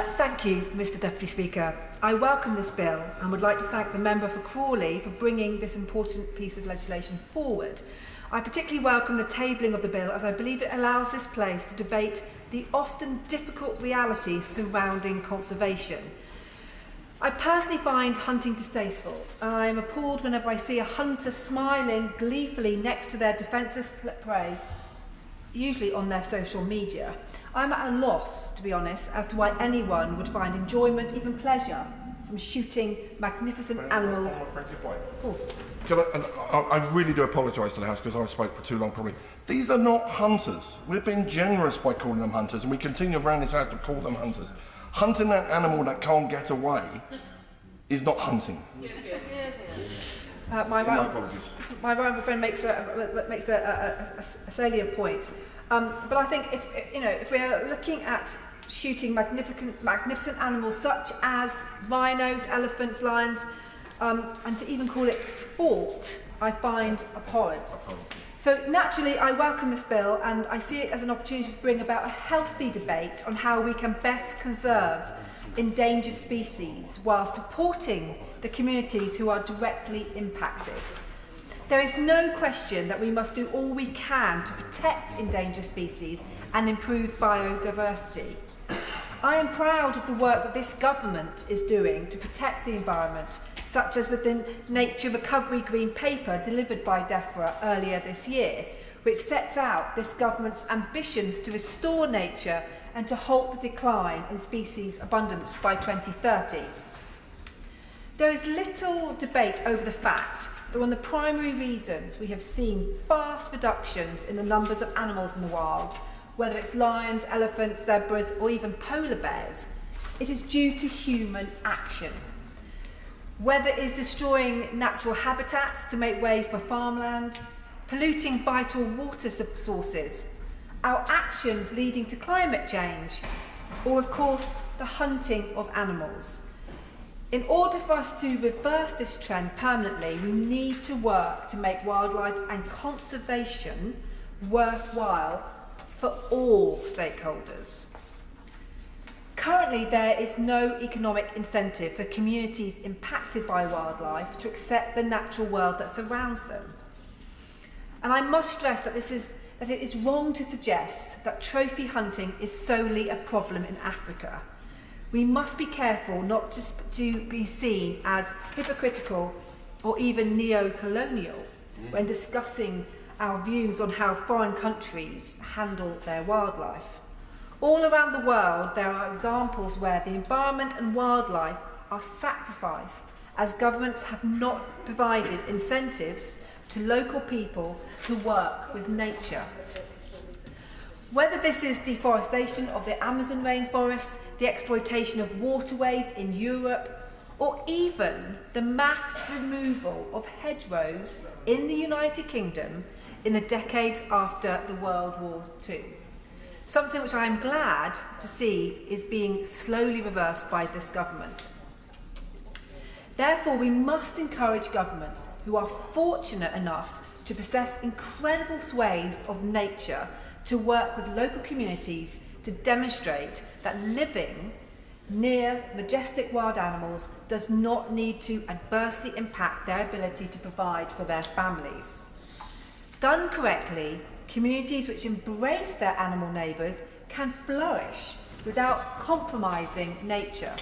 Thank you, Mr Deputy Speaker. I welcome this bill and would like to thank the member for Crawley for bringing this important piece of legislation forward. I particularly welcome the tabling of the bill as I believe it allows this place to debate the often difficult realities surrounding conservation. I personally find hunting distasteful, and I am appalled whenever I see a hunter smiling gleefully next to their defenceless prey, usually on their social media. I'm at a loss, to be honest, as to why anyone would find enjoyment, even pleasure, from shooting magnificent animals. Of course. I really do apologise to the House because I spoke for too long probably. These are not hunters. We're being generous by calling them hunters, and we continue around this House to call them hunters. Hunting that animal that can't get away is not hunting. My right friend makes a salient point. But I think if we are looking at shooting magnificent animals such as rhinos, elephants, lions, and to even call it sport, I find abhorrent. So naturally, I welcome this bill, and I see it as an opportunity to bring about a healthy debate on how we can best conserve endangered species while supporting the communities who are directly impacted. There is no question that we must do all we can to protect endangered species and improve biodiversity. I am proud of the work that this government is doing to protect the environment, such as with the Nature Recovery Green Paper delivered by DEFRA earlier this year, which sets out this government's ambitions to restore nature and to halt the decline in species abundance by 2030. There is little debate over the fact that one of the primary reasons we have seen vast reductions in the numbers of animals in the wild, whether it's lions, elephants, zebras, or even polar bears, it is due to human action. Whether it is destroying natural habitats to make way for farmland, polluting vital water sources, our actions leading to climate change, or of course the hunting of animals. In order for us to reverse this trend permanently, we need to work to make wildlife and conservation worthwhile for all stakeholders. Currently, there is no economic incentive for communities impacted by wildlife to accept the natural world that surrounds them. And I must stress that it is wrong to suggest that trophy hunting is solely a problem in Africa. We must be careful not to be seen as hypocritical or even neo-colonial when discussing our views on how foreign countries handle their wildlife. All around the world, there are examples where the environment and wildlife are sacrificed as governments have not provided incentives to local people to work with nature. Whether this is deforestation of the Amazon rainforest, the exploitation of waterways in Europe, or even the mass removal of hedgerows in the United Kingdom in the decades after the World War II. Something which I am glad to see is being slowly reversed by this government. Therefore, we must encourage governments who are fortunate enough to possess incredible swathes of nature to work with local communities to demonstrate that living near majestic wild animals does not need to adversely impact their ability to provide for their families. Done correctly, communities which embrace their animal neighbours can flourish without compromising nature.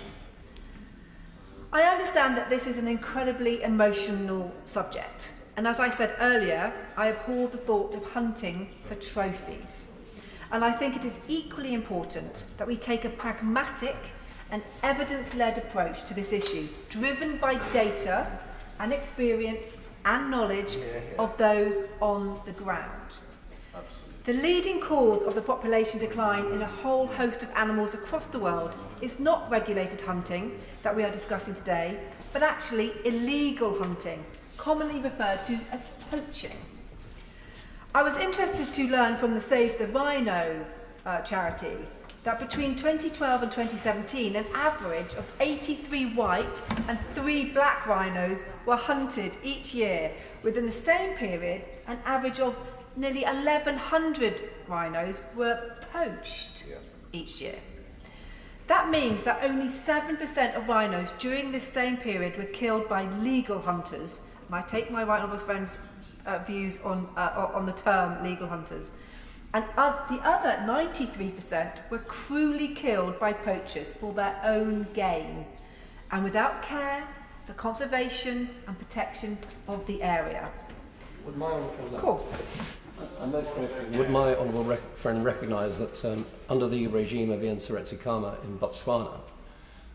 I understand that this is an incredibly emotional subject, and as I said earlier, I abhor the thought of hunting for trophies. And I think it is equally important that we take a pragmatic and evidence-led approach to this issue, driven by data and experience and knowledge of those on the ground. The leading cause of the population decline in a whole host of animals across the world is not regulated hunting that we are discussing today, but actually illegal hunting, commonly referred to as poaching. I was interested to learn from the Save the Rhino charity that between 2012 and 2017, an average of 83 white and 3 black rhinos were hunted each year. Within the same period, an average of nearly 1,100 rhinos were poached each year. That means that only 7% of rhinos during this same period were killed by legal hunters. And I take my right honourable friend's views on the term legal hunters. And the other 93% were cruelly killed by poachers for their own gain and without care for conservation and protection of the area. Would my honourable friend, of course. I'm most grateful. Would my honourable friend recognise that under the regime of Ian Seretse-Khama in Botswana,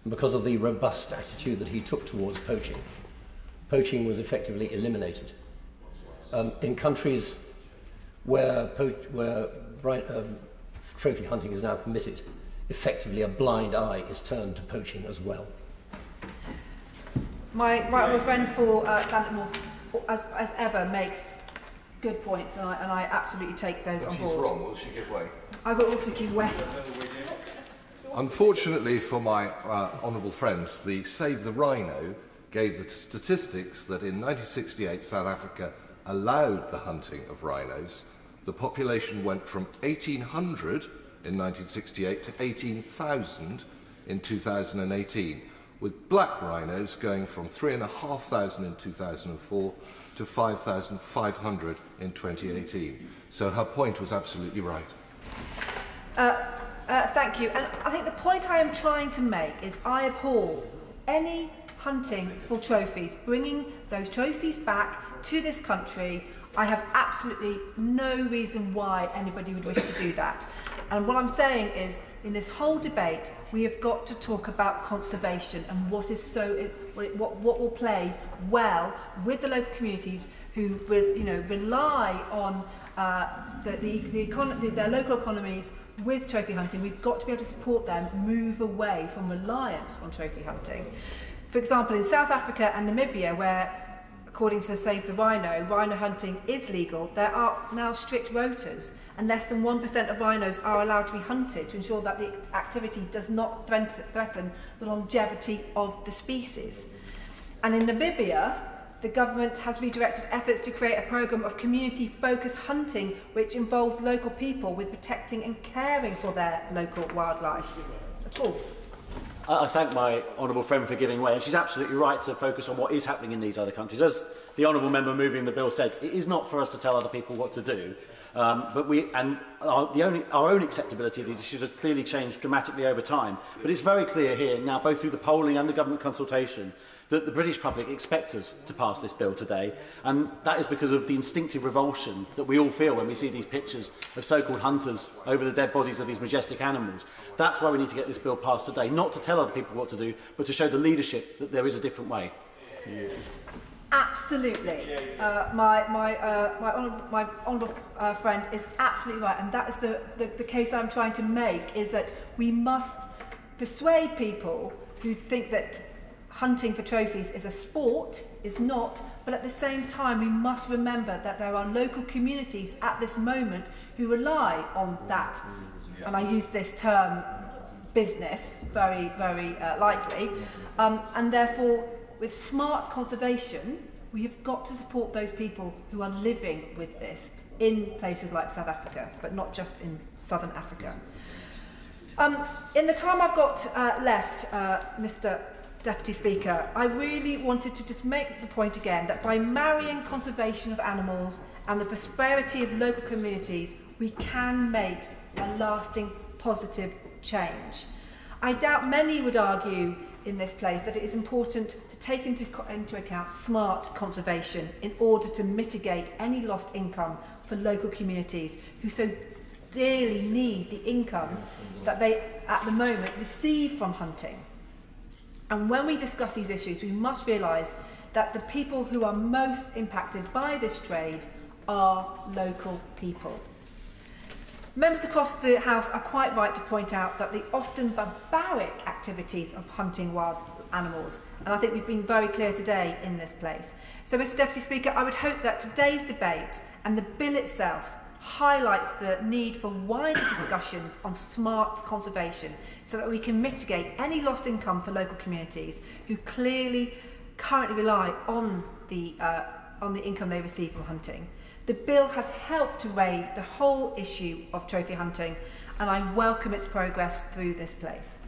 and because of the robust attitude that he took towards poaching, poaching was effectively eliminated. In countries where trophy hunting is now permitted, effectively a blind eye is turned to poaching as well. My right honourable friend for Llandudno, as ever, makes good points, and I absolutely take those on board. She's wrong, will she give way? I will also give way. Unfortunately for my honourable friends, the Save the Rhino gave the statistics that in 1968 South Africa allowed the hunting of rhinos. The population went from 1,800 in 1968 to 18,000 in 2018, with black rhinos going from 3,500 in 2004 to 5,500 in 2018. So her point was absolutely right. Thank you. And I think the point I am trying to make is I abhor any hunting for trophies, bringing those trophies back to this country. I have absolutely no reason why anybody would wish to do that. And what I'm saying is, in this whole debate, we have got to talk about conservation and what what will play well with the local communities who rely on their local economies with trophy hunting. We've got to be able to support them move away from reliance on trophy hunting. For example, in South Africa and Namibia, where according to Save the Rhino hunting is legal, there are now strict rotas, and less than 1% of rhinos are allowed to be hunted to ensure that the activity does not threaten the longevity of the species. And in Namibia, the government has redirected efforts to create a programme of community-focused hunting which involves local people with protecting and caring for their local wildlife. Of course. I thank my honourable friend for giving way, and she's absolutely right to focus on what is happening in these other countries. As the honourable member moving the bill said, it is not for us to tell other people what to do, but our own acceptability of these issues has clearly changed dramatically over time. But it's very clear here now, both through the polling and the government consultation, that the British public expect us to pass this bill today, and that is because of the instinctive revulsion that we all feel when we see these pictures of so-called hunters over the dead bodies of these majestic animals. That's why we need to get this bill passed today, not to tell other people what to do, but to show the leadership that there is a different way. Yeah. Absolutely. My honourable friend is absolutely right, and that is the case I'm trying to make, is that we must persuade people who think that hunting for trophies is a sport, is not, but at the same time we must remember that there are local communities at this moment who rely on that, and I use this term business very, very lightly, and therefore with smart conservation we have got to support those people who are living with this in places like South Africa, but not just in Southern Africa. In the time I've got left, Mr. Deputy Speaker, I really wanted to just make the point again that by marrying conservation of animals and the prosperity of local communities, we can make a lasting positive change. I doubt many would argue in this place that it is important to take into account smart conservation in order to mitigate any lost income for local communities who so dearly need the income that they at the moment receive from hunting. And when we discuss these issues, we must realise that the people who are most impacted by this trade are local people. Members across the House are quite right to point out that the often barbaric activities of hunting wild animals, and I think we've been very clear today in this place. So, Mr. Deputy Speaker, I would hope that today's debate and the bill itself highlights the need for wider discussions on smart conservation so that we can mitigate any lost income for local communities who clearly currently rely on the income they receive from hunting. The bill has helped to raise the whole issue of trophy hunting, and I welcome its progress through this place.